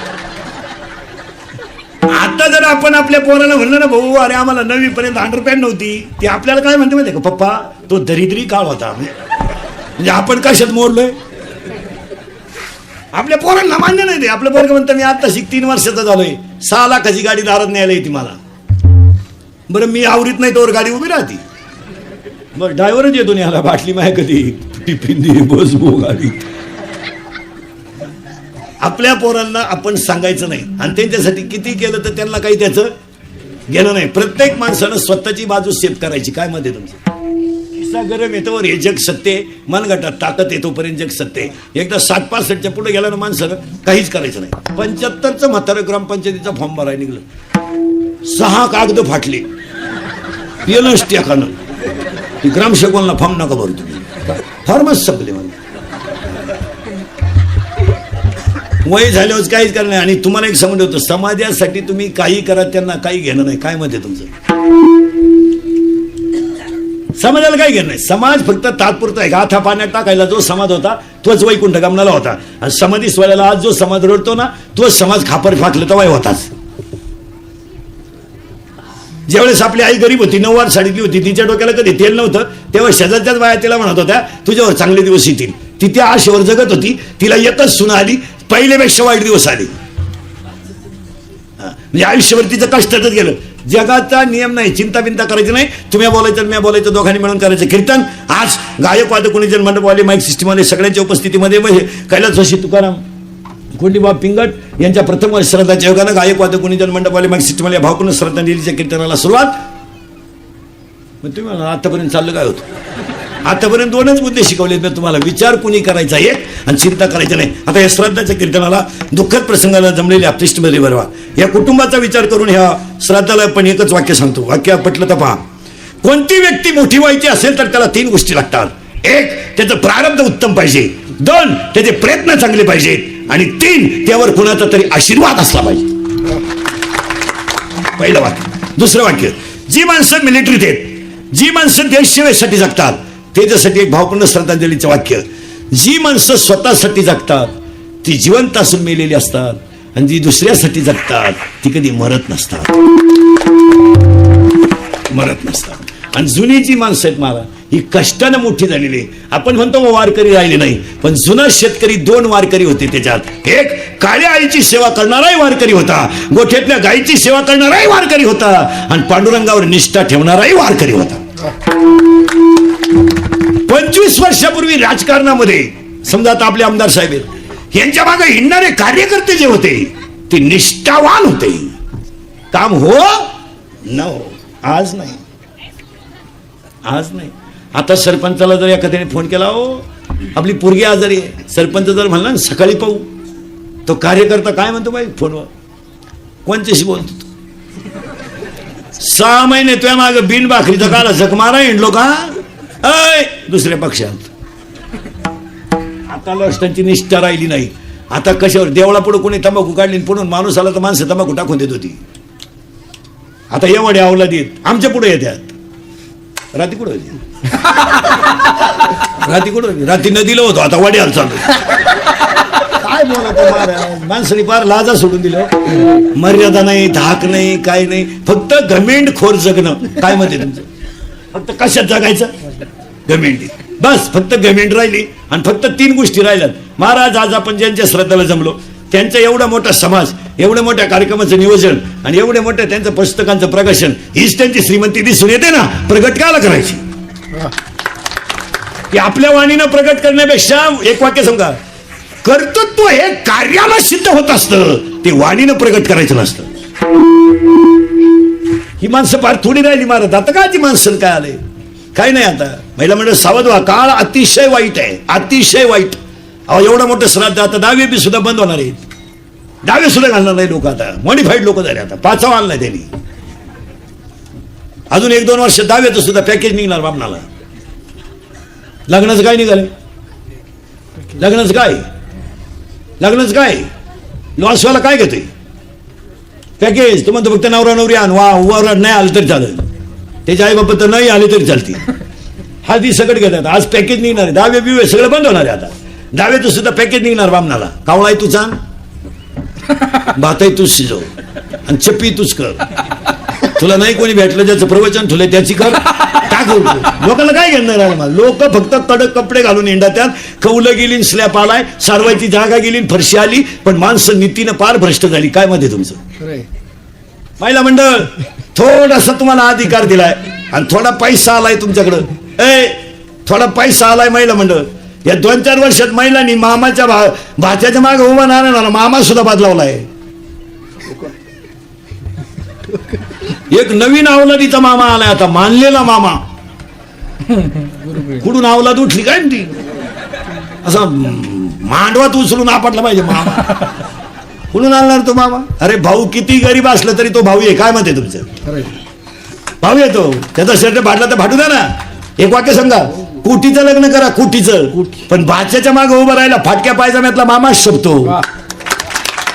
आता जर आपण आपल्या पोराला म्हणलं ना, भाऊ अरे आम्हाला 9वी पर्यंत अंडरपॅन्ट नव्हती, ते आपल्याला काय म्हणते माहिती का? पप्पा तो दरिद्री काळ होता. म्हणजे आपण कशात मोडलोय? आपल्या पोरांना मान्य नाही ते. आपलं पोरग म्हणतं मी आता 3 वर्षाचा झालोय, 6 लाखाची गाडी दारात न्यायला येते मला. बरं मी आवरीत नाही तोवर गाडी उभी राहते. बरं ड्रायव्हरच येतो न्यायला, बाटली माय कधी टिफिन दे, बस बो गाडी. आपल्या पोरांना आपण सांगायचं नाही आणि त्यांच्यासाठी किती केलं तर त्यांना काही त्याचं गेलं नाही. प्रत्येक माणसानं स्वतःची बाजू सेफ करायची. काय मध्ये तुमचं किस्सा गरम येतो हे जग सत्य आहे, मनगटात ताकद येतोपर्यंत जग सत्य आहे. एकदा 60-65च्या पुढे गेला ना माणसानं काहीच करायचं नाही. 75चं म्हातारं ग्रामपंचायतीचा फॉर्म भरायला निघलं, 6 कागद फाटले, पिलंच ट्याकानं ती ग्रामसेवकांना फॉर्म नका भरू तुम्ही, फॉर्मच संपले. मला वय झाल्यावर काहीच करणार नाही. आणि तुम्हाला एक समज होतं, समाजासाठी तुम्ही काही करा त्यांना काही घेणं नाही. काय मत आहे तुमचं? समाजाला काही घेणं नाही. समाज फक्त तात्पुरता आहे. गाथा पाण्यात टाकायला जो समाज होता तोच वैकुंठ गमनाला होता. आणि समाधी स्वराला आज जो समाज रडतो ना तोच समाज खापर फाकलं तर होताच. ज्यावेळेस आपली आई गरीब होती, 9 वार साडीतली होती, तिच्या डोक्याला कधी तेल नव्हतं, तेव्हा शेजारच्याच बाया तिला म्हणत होत्या तुझ्यावर चांगले दिवस येतील. ती त्या आशेवर जगत होती. तिला एकच सुना आली, पहिल्यापेक्षा वाईट दिवस आले. म्हणजे आयुष्यभर तिचं कष्टातच गेलं. जगाचा नियम नाही, चिंता बिंता करायची नाही. तुम्ही बोलायचं मी बोलायचं, दोघांनी मिळून करायचं कीर्तन. आज गायक वादक कोणी जन मंडपवाले माईक सिस्टीममध्ये सगळ्यांच्या उपस्थितीमध्ये कैलास जोशी, तुकाराम कोंडीबाब पिंगट यांच्या प्रथम वर्ष श्रद्धाच्या योगानं गायक वादक कोणी जन मंडपवाले माईक सिस्टीममध्ये भावपूर्ण श्रद्धांजलीच्या कीर्तनाला सुरुवात. मग तुम्ही मला आतापर्यंत चाललं काय होतं? आतापर्यंत 2च मुद्दे शिकवलेत मी तुम्हाला. विचार कुणी करायचा एक आणि चिंता करायची नाही. आता या श्राद्धाच्या कीर्तनाला दुःखद प्रसंगाला जमलेल्या आपतिष्टमध्ये बरवा या कुटुंबाचा विचार करून ह्या श्राद्धाला पण एकच वाक्य सांगतो. वाक्य पटलं तर पहा. कोणती व्यक्ती मोठी व्हायची असेल तर त्याला 3 गोष्टी लागतात. 1 त्याचं प्रारब्ध उत्तम पाहिजे, 2 त्याचे प्रयत्न चांगले पाहिजेत आणि 3 त्यावर कुणाचा तरी आशीर्वाद असला पाहिजे. पहिलं वाक्य. दुसरं वाक्य, जी माणसं मिलिटरीत आहेत, जी माणसं देश सेवेसाठी जगतात त्याच्यासाठी एक भावपूर्ण श्रद्धांजलीचं वाक्य. जी माणसं स्वतःसाठी जगतात ती जिवंत असून मेलेली असतात आणि जी दुसऱ्यासाठी जगतात ती कधी मरत नसतात. आणि जुनी जी माणसं आहेत मला ही कष्टानं मोठी झालेली. आपण म्हणतो वारकरी राहिले नाही, पण जुना शेतकरी 2 वारकरी होते. त्याच्यात एक काळ्या आईची सेवा करणाराही वारकरी होता, गोठ्यातल्या गायीची सेवा करणाराही वारकरी होता आणि पांडुरंगावर निष्ठा ठेवणाराही वारकरी होता. 25 वर्षापूर्वी राजकारणामध्ये समजा आता आपले आमदार साहेब आहेत, यांच्या मागे हिंडणारे कार्यकर्ते जे होते ते निष्ठावान होते. काम हो न हो, आज नाही. आता सरपंचाला जर एखाद्याने फोन केला, हो आपली पोरगी आजारी आहे, सरपंच जर म्हणला ना सकाळी पाहू, तो कार्यकर्ता काय म्हणतो बाई फोनवर, कोणच्याशी बोलतो? 6 महिने तुझ्या मागे बिन भाकरीचा काला झक मारा हिंडलो का दुसऱ्या पक्षात. आता लष्टांची निष्ठा राहिली नाही. आता कशावर देवळापुढे कोणी तंबाखू काढली, पुढून माणूस आला तर माणसं तंबाखू टाकून देत होती. आता एवढे अवलाद येत आमच्या पुढे येतात. रात्री कुठं होती? रात्री नदीला होतो, आता वड्याला चालू. काय बोलत माणसाने फार लाजा सोडून दिलं. मर्यादा नाही, धाक नाही, काय नाही, फक्त घमेंडखोर जगणं. काय म्हणते तुमचं? फक्त कशात जगायचं? घमेंडी. बस फक्त घमेंड राहिली आणि फक्त 3 गोष्टी राहिल्यात. महाराज आज आपण ज्यांच्या श्रद्धाला जमलो त्यांचा एवढा मोठा समाज, एवढ्या मोठ्या कार्यक्रमाचं नियोजन आणि एवढ्या मोठ्या त्यांचं पुस्तकांचं प्रकाशन, हीच त्यांची श्रीमंती दिसून येते ना. प्रगट काला करायची की आपल्या वाणीनं प्रगट करण्यापेक्षा एक वाक्य सांगा, कर्तृत्व हे कार्याला सिद्ध होत असतं, ते वाणीनं प्रगट करायचं नसतं. ही माणसं फार थोडी राहिली महाराज. आता काय ती माणसं काय आलंय काय नाही. आता महिला म्हणजे सावध व्हा, काळ अतिशय वाईट आहे, अतिशय वाईट. अहो एवढं मोठं श्राद्ध आता 10वी बी सुद्धा बंद होणार आहेत. 10वी सुद्धा घालणार नाही लोक. आता मॉडिफाईड लोक झाले. आता 5वा आणलाय त्यांनी. अजून 1-2 वर्ष 10वीचं सुद्धा पॅकेज निघणार बापणाला. लग्नाचं काय निघालंय? लग्नाचं काय लॉसवाला काय घेतोय? पॅकेज. तुम्हाला फक्त नवरा नवरी आण, वा नाही आलं तरी चालेल, त्याच्या आई बाबा तर नाही आले तरी चालतील. हळदी सगळं घेतात. आज पॅकेज निघणार आहे. 10वी बिवे सगळं बंद होणार आहे. आता 10वीचं सुद्धा पॅकेज निघणार बामणाला. कावळाय तू सांग, भाताई तूच शिजव आणि चप्पी तूच कर. तुला नाही कोणी भेटलं ज्याचं प्रवचन ठुले त्याची कर. टाक लोकांना काय घेणार आहे? मला लोक फक्त कडक कपडे घालून हिंडतात. कौलं गेली, स्लॅप आलाय, सारवायची जागा गेली, फरशी आली, पण माणसं नीतीनं पार भ्रष्ट झाली. काय मध्ये तुमचं? महिला मंडळ थोडासा तुम्हाला अधिकार दिलाय आणि थोडा पैसा आलाय तुमच्याकडं. थोडा पैसा आलाय महिला मंडळ. या 2-4 वर्षात महिलांनी मामाच्या भाच्याच्या मागे उभा राहणार मामा सुद्धा बदलावलाय. एक नवीन अवलादीचा मामा आलाय आता, मानलेला मामा. कुठून अवलाद उठली काय ती, असं मांडवात उचलून आपटला पाहिजे मामा. कुठून आणणार तो मामा? अरे भाऊ किती गरीब असलं तरी तो भाऊ आहे. काय मत आहे तुमचं? भाऊ येतो, त्याचा शर्ट फाटला तर फाटू द्या ना. एक वाक्य सांगा, कुटीचं लग्न करा, कुटीचं. पण भाच्याच्या मागे उभं राहिला फाटक्या पायजाम्यातला मामाच शोभतो.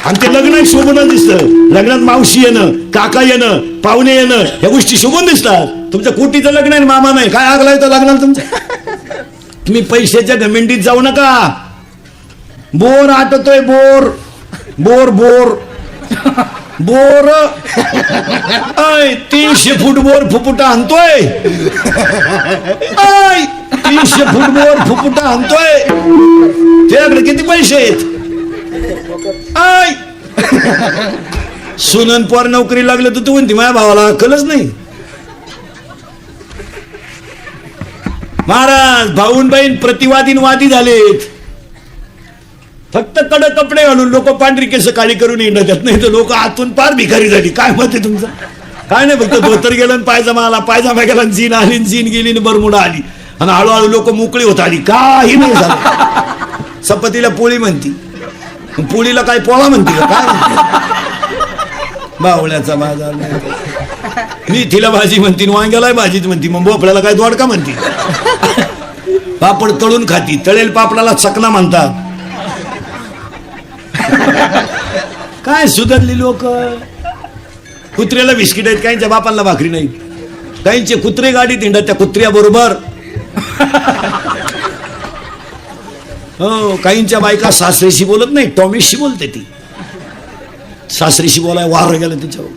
आणि ते लग्न शोभूनच दिसतं. लग्नात मावशी येणं, काका येणं, पाहुणे येणं, या गोष्टी शोभून दिसतात. तुमचं कुटीचं लग्न आहे, मामा नाही. काय आग लागतं लग्नाला तुमचं? तुम्ही पैशाच्या घमेंडीत जाऊ नका. बोर आटतोय, bore bore bore bore 300 foot bore फुफुटा आणतोय. 300 फूट बोर फुफुटा आणतोय. त्याकडे किती पैसे आहेत? सुनन पोर नोकरी लागलं तर तू म्हणती माझ्या भावाला अक्कलच नाही. महाराज, भाऊन बहीण प्रतिवादीन वादी झालेत. फक्त कडक कपडे घालून लोक पांढरी केस काळी करून येणार नाही तर लोक आतून पार भिकारी झाली. काय मत आहे तुमचं? काय नाही, फक्त धोतर गेलं, पायजामा आला, पायजामा गेला, जीन आली, जीन गेली, बरमुडा आली, आणि हळूहळू लोक मोकळी होत आली. काही नाही झालं. चपातीला पोळी म्हणती, पोळीला काय पोळा म्हणते का? काय म्हणते? बावळ्याचा बाजार. मी तिला भाजी म्हणती, वांग्याला भाजीच म्हणती, मग भोपळ्याला काय दोडका म्हणती. पापड तळून खाती, तळेल पापडाला चकना म्हणतात. काय सुधारली लोक. कुत्र्याला बिस्किट आहेत, काहींच्या बापांना भाकरी नाही. काहींचे कुत्रे गाडीत हिंडत त्या कुत्र्या बरोबर. हो, काहींच्या बायका सासरीशी बोलत नाही, टॉमीशी बोलते. ती सासरीशी बोलाय वार गेलं तिच्यावर,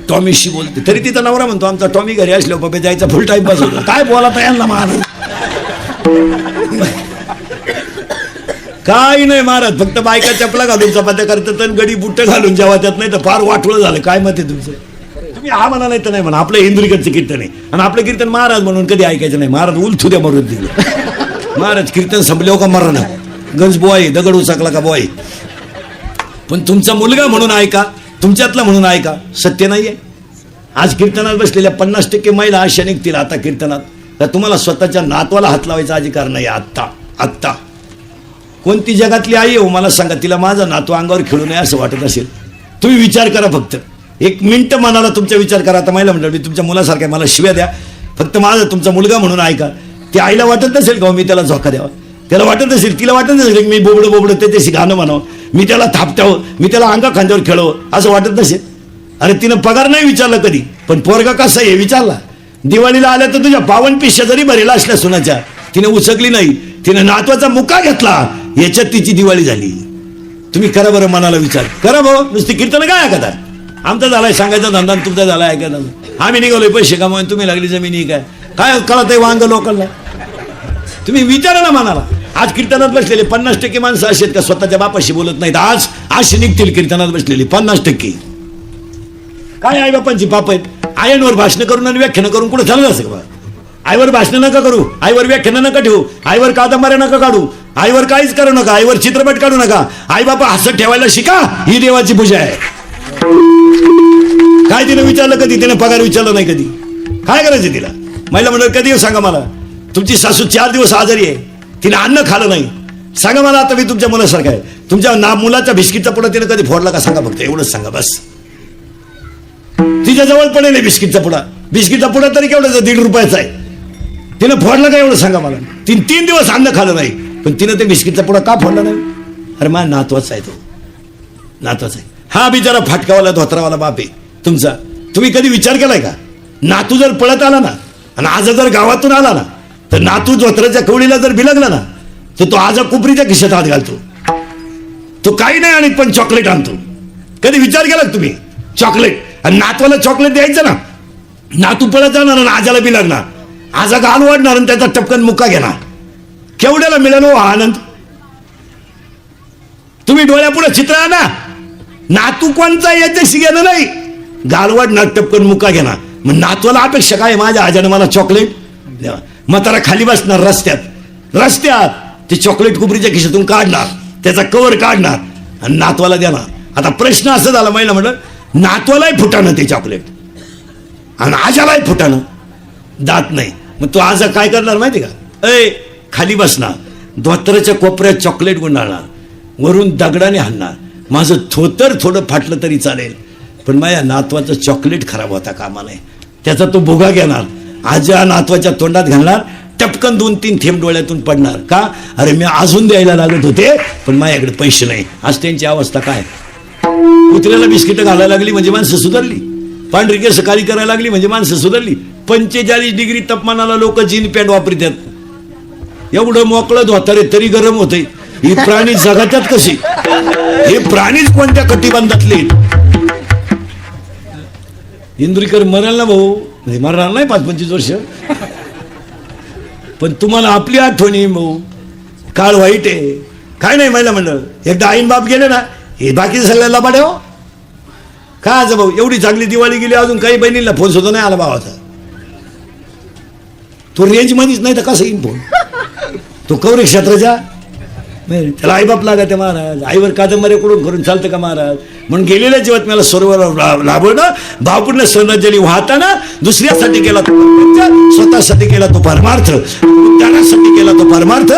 टॉमीशी बोलते. तरी तिचा नवरा म्हणतो आमचा टॉमी घरी असल्यावर बाबा जायचा फुल टाइम पास होतो. काय बोलाता यांना महाराज? काही नाही महाराज, फक्त बायका चपला घालून चपात्या करतात आणि गडी बुट्ट घालून जेव्हा त्यात नाही तर फार वाटवळ झालं. काय मत आहे तुमचं? तुम्ही हा म्हणा नाही तर नाही म्हणा. आपलं इंद्रिकडचं कीर्तन आहे आणि आपलं कीर्तन महाराज म्हणून कधी ऐकायचं नाही. महाराज उलथू द्या मरून दिलं. महाराज कीर्तन संपल्यावर का मरण, गंज बॉय दगड उचकला का बॉय. पण तुमचा मुलगा म्हणून ऐका, तुमच्यातला म्हणून ऐका. सत्य नाहीये. आज कीर्तनात बसलेल्या 50% महिला अशा निघतील आता कीर्तनात, तर तुम्हाला स्वतःच्या नातवाला हात लावायचा अधिकार नाही. आत्ता कोणती जगातली आई हो मला सांगा, तिला माझा नातू अंगावर खेळू नये असं वाटत असेल? तुम्ही विचार करा, फक्त 1 मिनिट मनाला तुमचा विचार करा. आता महिला म्हणलं तुमच्या मुलासारखा मला शिव्या द्या, फक्त माझा तुमचा मुलगा म्हणून ऐका. ती आईला वाटत नसेल का मी त्याला झोका द्यावा? त्याला वाटत असेल, तिला वाटत नसेल की मी बोबडं त्याच्याशी गाणं म्हणावं, मी त्याला थापटावं, मी त्याला अंगा खांद्यावर खेळावं असं वाटत नसेल? अरे तिनं पगार नाही विचारला कधी, पण पोरगा कसा आहे विचारला. दिवाळीला आल्या तर तुझ्या 52 पिशा जरी भरेला असल्या सोन्याच्या, तिने उचकली नाही. तिने नातवाचा मुका घेतला, याच्यात तिची दिवाळी झाली. तुम्ही करा बरं, मनाला विचार करा भाऊ. नुसती कीर्तन काय ऐकता? आमचा झालाय सांगायचा धंदा, तुमचा झालाय ऐकायचा. आम्ही निघालोय पैसे कमावून, तुम्ही लागली जमिनी. काय कळत आहे वांग लोकांना? तुम्ही विचारा ना मनाला. आज कीर्तनात बसलेले 50% माणसं अशी आहेत का स्वतःच्या बापाशी बोलत नाहीत? आज अशी निघतील कीर्तनात बसलेली 50%. काय आई बापांची पाप आहेत? आयांवर भाषण करून आणि व्याख्यान करून कुठे चाललं असं का? आईवर भाषण नका करू, आईवर व्याख्यान नका ठेवू, आईवर कादंबऱ्या नका काढू, आईवर काहीच करू नका, आईवर चित्रपट काढू नका. आई बापा हसत ठेवायला शिका, ही देवाची पूजा आहे. काय तिने विचारलं कधी? तिने पगार विचारलं नाही कधी. काय करायचं तिला? महिला म्हणलं कधी सांगा मला, तुमची सासू 4 दिवस आजारी आहे, तिने अन्न खाल्लं नाही, सांगा मला. आता मी तुमच्या मुलासारखा आहे, तुमच्या मुलाच्या बिस्किटचा पुडा तिने कधी फोडला का सांगा फक्त. एवढंच सांगा बस. तिच्या जवळ पडेल बिस्किटचा पुडा तरी केवढा? 1.5 रुपयाचा आहे. तिनं फोडला का एवढं सांगा मला. 3 दिवस अन्न खाल्लं नाही, पण तिनं ते बिस्किटचा पुडा का फोडला नाही? अरे माझा नातवाचा आहे तो, नातवाचा आहे. हा बिचारा फाटकावाला धोत्रावाला बाप आहे तुमचा. तुम्ही कधी विचार केलाय का? नातू जर पळत आला ना आणि आज जर गावातून आला ना, तर नातू धोत्राच्या कवडीला जर बिलगला ना, तर तो आज कुपरीच्या खिशात हात घालतो. तो काही नाही आणि पण चॉकलेट आणतो. कधी विचार केला तुम्ही? चॉकलेट. आणि नातवाला चॉकलेट द्यायचं ना, नातू पळत जाणार आणि आजाला बिलगणार, आजा गाल वाढणार आणि त्याचा टपकन मुक्का घेणार. केवढ्याला मिळालो हा आनंद? तुम्ही डोळ्यापुढे चित्र आणा, नातू कोणचा याच्याशी घेणं नाही, गाल वाढणार टपकन मुक्का घेणार. मग नातवाला अपेक्षा काय? माझ्या आजाने मला चॉकलेट द्यावा. म्हातारा खाली बसणार रस्त्यात, रस्त्यात ते चॉकलेट कुबरीच्या खिशातून काढणार, त्याचा कवर काढणार आणि नातवाला देणार. आता प्रश्न असा झाला, महिला म्हणलं नातवालाही फुटाणं ते चॉकलेट आणि आजालाही फुटाणं, दात नाही. मग तो आजा काय करणार माहिती का, खाली बसणार, धोतराच्या कोपऱ्यात चॉकलेट गुंडाळणार, वरून दगडाने हाणणार. माझं थोतर थोडं फाटलं तरी चालेल, पण माझ्या नातवाचं चॉकलेट खराब होता कामा नये. त्याचा तो भुगा घेणार, आजा नातवाच्या तोंडात घालणार, टपकन 2-3 थेंब डोळ्यातून पडणार. का, अरे मी अजून द्यायला लागत होते पण माझ्याकडे पैसे नाही. आज त्यांची अवस्था काय, कुत्र्याला बिस्किटं घालायला लागली म्हणजे माणसं सुधारली, पांढरी केस काळी करायला लागली म्हणजे माणसं सुधारली. 45 डिग्री तापमानाला लोक जीन पॅन्ट वापरतात, एवढं मोकळं धोतारे तरी गरम होते. ही प्राणी जगातात कशी, हे प्राणीच कोणत्या कटिबंधातले. इंद्रिकर मराल ना भाऊ, मरणार नाही 5-25 वर्ष, पण तुम्हाला आपली आठवणी भाऊ, काळ वाईट आहे. काय नाही महिला मंडळ, एकदा आईन बाप गेले ना, हे बाकी सगळ्याला बाडे हो. काय आज भाऊ, एवढी चांगली दिवाळी गेली, अजून काही बहिणीला फोन सुद्धा नाही आला भावाचा. तो रेंज मध्येच नाही तर कसं येईन फोन, तो कवरे क्षेत्राच्या, त्याला आईबाप लागत महाराज. आईवर कादंबऱ्याकडून करून चालतं का महाराज. म्हणून गेलेल्या जीवात मला सरोवर लाभवणं, भावपूर्ण श्रद्धांजली वाहताना दुसऱ्यासाठी केला तो स्वतःसाठी केला तो परमार्थ, उद्धारासाठी केला तो परमार्थ.